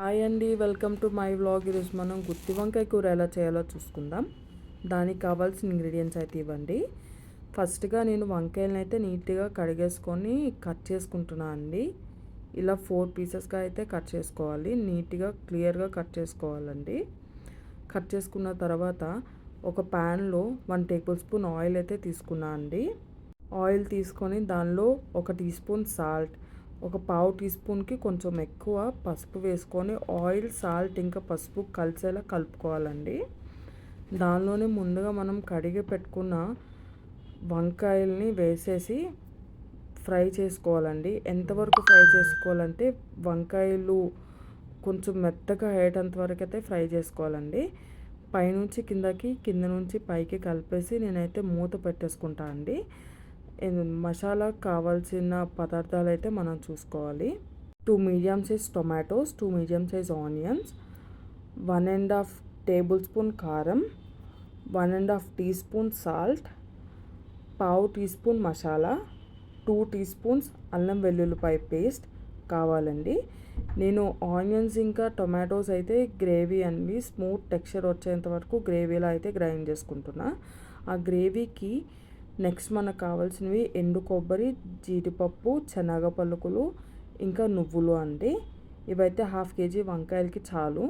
Hi అండి, welcome to my vlog. ఈరోజు మనం గుత్తి వంకాయ కూర ఎలా చేయాలో చూసుకుందాం. దానికి కావాల్సిన ఇంగ్రీడియంట్స్ అయితే ఇవ్వండి. ఫస్ట్గా నేను వంకాయలను అయితే నీట్గా కడిగేసుకొని కట్ చేసుకుంటున్నాను అండి. ఇలా 4 పీసెస్గా అయితే కట్ చేసుకోవాలి. నీట్గా క్లియర్గా కట్ చేసుకోవాలండి. కట్ చేసుకున్న తర్వాత ఒక ప్యాన్లో 1 టేబుల్ స్పూన్ ఆయిల్ అయితే తీసుకున్నా అండి. ఆయిల్ తీసుకొని దానిలో 1 టీ స్పూన్ సాల్ట్, ఒక పావు టీ స్పూన్కి కొంచెం ఎక్కువ పసుపు వేసుకొని ఆయిల్, సాల్ట్ ఇంకా పసుపు కలిసేలా కలుపుకోవాలండి. దానిలోనే ముందుగా మనం కడిగి పెట్టుకున్న వంకాయల్ని వేసేసి ఫ్రై చేసుకోవాలండి. ఎంతవరకు ఫ్రై చేసుకోవాలంటే వంకాయలు కొంచెం మెత్తగా అయ్యేటంత వరకు అయితే ఫ్రై చేసుకోవాలండి. పైనుంచి కిందకి, కింద నుంచి పైకి కలిపేసి నేనైతే మూత పెట్టేసుకుంటా అండి. మసాలాకు కావాల్సిన పదార్థాలు అయితే మనం చూసుకోవాలి. 2 medium size tomatoes, 2 medium size onions, 1.5 tablespoon కారం, 1.5 టీ స్పూన్ సాల్ట్, పావు teaspoon masala, 2 teaspoons అల్లం వెల్లుల్లిపాయ పేస్ట్ కావాలండి. నేను ఆనియన్స్ ఇంకా టొమాటోస్ అయితే గ్రేవీ అండి, స్మూత్ టెక్స్చర్ వచ్చేంత వరకు గ్రేవీలో అయితే గ్రైండ్ చేసుకుంటున్నా. ఆ గ్రేవీకి నెక్స్ట్ మనకు కావాల్సినవి ఎండు కొబ్బరి, జీడిపప్పు, శనగ పలుకులు ఇంకా నువ్వులు అండి. ఇవైతే 1/2 కేజీ వంకాయలకి చాలు.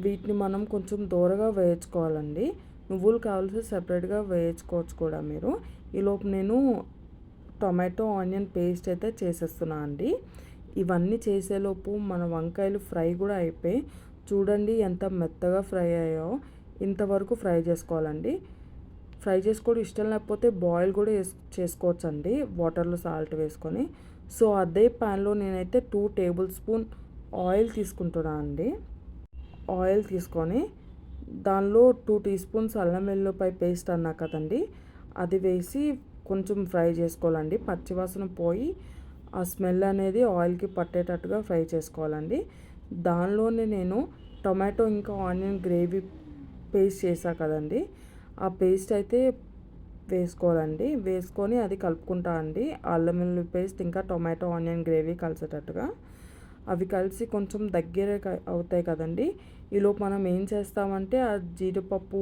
వీటిని మనం కొంచెం దూరగా వేయించుకోవాలండి. నువ్వులు కావాల్సి సపరేట్గా వేయించుకోవచ్చు కూడా మీరు. ఈలోపు నేను టొమాటో ఆనియన్ పేస్ట్ అయితే చేసేస్తున్నా అండి. ఇవన్నీ చేసేలోపు మన వంకాయలు ఫ్రై కూడా అయిపోయి చూడండి ఎంత మెత్తగా ఫ్రై అయ్యాయో. ఇంతవరకు ఫ్రై చేసుకోవాలండి. ఫ్రై చేసుకోవడం ఇష్టం లేకపోతే బాయిల్ కూడా చేసుకోవచ్చండి, వాటర్లో సాల్ట్ వేసుకొని. సో అదే ప్యాన్లో నేనైతే 2 టేబుల్ స్పూన్ ఆయిల్ తీసుకుంటున్నాను అండి. ఆయిల్ తీసుకొని దానిలో 2 టీ స్పూన్స్ అల్లం వెల్లుల్లిపాయ పేస్ట్ అన్నా కదండి, అది వేసి కొంచెం ఫ్రై చేసుకోవాలండి. పచ్చివాసన పోయి ఆ స్మెల్ అనేది ఆయిల్కి పట్టేటట్టుగా ఫ్రై చేసుకోవాలండి. దానిలోనే నేను టొమాటో ఇంకా ఆనియన్ గ్రేవీ పేస్ట్ చేసా కదండి, ఆ పేస్ట్ అయితే వేసుకోవాలండి. వేసుకొని అది కలుపుకుంటా అండి. అల్లం వెల్లుల్లి పేస్ట్ ఇంకా టొమాటో ఆనియన్ గ్రేవీ కలిసేటట్టుగా అవి కలిసి కొంచెం దగ్గర అవుతాయి కదండి. ఈలోపు మనం ఏం చేస్తామంటే ఆ జీడిపప్పు,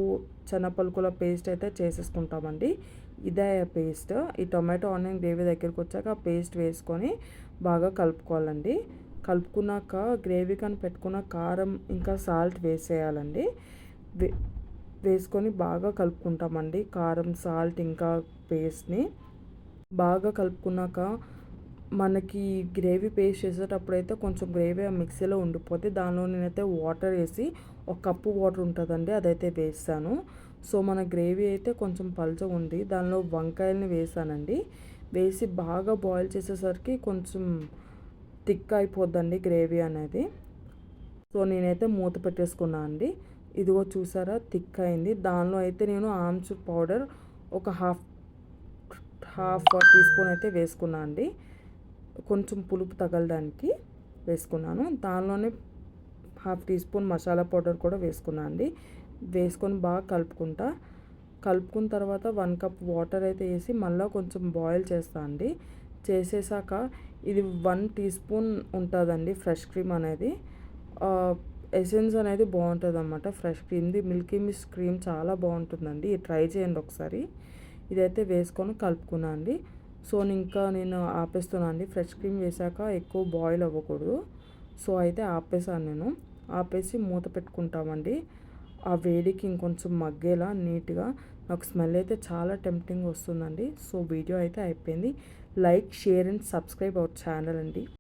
శనగపలుకుల పేస్ట్ అయితే చేసేసుకుంటామండి. ఇదే పేస్ట్. ఈ టొమాటో ఆనియన్ గ్రేవీ దగ్గరికి వచ్చాక ఆ పేస్ట్ వేసుకొని బాగా కలుపుకోవాలండి. కలుపుకున్నాక గ్రేవీ కానీ పెట్టుకున్న కారం ఇంకా సాల్ట్ వేసేయాలండి. వేసుకొని బాగా కలుపుకుంటామండి. కారం, సాల్ట్ ఇంకా పేస్ట్ని బాగా కలుపుకున్నాక మనకి గ్రేవీ పేస్ట్ చేసేటప్పుడు అయితే కొంచెం గ్రేవీ ఆ మిక్సీలో ఉండిపోతే దానిలో నేనైతే వాటర్ వేసి 1 కప్పు వాటర్ ఉంటుందండి, అదైతే వేస్తాను. సో మన గ్రేవీ అయితే కొంచెం పల్చగా ఉంది. దానిలో వంకాయల్ని వేసానండి. వేసి బాగా బాయిల్ చేసేసరికి కొంచెం థిక్ అయిపోద్దండి గ్రేవీ అనేది. సో నేనైతే మూత పెట్టేసుకున్నాను అండి. ఇదిగో చూసారా థిక్ అయింది. దానిలో అయితే నేను ఆమ్చూర్ పౌడర్ ఒక హాఫ్ టీ స్పూన్ అయితే వేసుకున్నాను అండి. కొంచెం పులుపు తగలడానికి వేసుకున్నాను. దానిలోనే 1/2 టీ స్పూన్ మసాలా పౌడర్ కూడా వేసుకున్నాను అండి. వేసుకొని బాగా కలుపుకున్న తర్వాత 1 కప్ వాటర్ అయితే వేసి మళ్ళీ కొంచెం బాయిల్ చేస్తాను అండి. చేసేసాక ఇది 1 టీ స్పూన్ ఉంటుందండి ఫ్రెష్ క్రీమ్ అనేది. ఎసెన్స్ అనేది బాగుంటుంది అన్నమాట. ఫ్రెష్ క్రీమ్ది మిల్కీ మిస్ట్ క్రీమ్ చాలా బాగుంటుందండి, ట్రై చేయండి ఒకసారి. ఇదైతే వేసుకొని కలుపుకున్నాను అండి. సో ఇంకా నేను ఆపేస్తున్నాను అండి. ఫ్రెష్ క్రీమ్ వేసాక ఎక్కువ బాయిల్ అవ్వకూడదు. సో అయితే ఆపేసాను నేను. ఆపేసి మూత పెట్టుకుంటామండి. ఆ వేడికి ఇంకొంచెం మగ్గేలా నీట్గా. నాకు స్మెల్ అయితే చాలా టెంప్టింగ్ వస్తుందండి. సో వీడియో అయితే అయిపోయింది. Like, share and subscribe our channel అండి.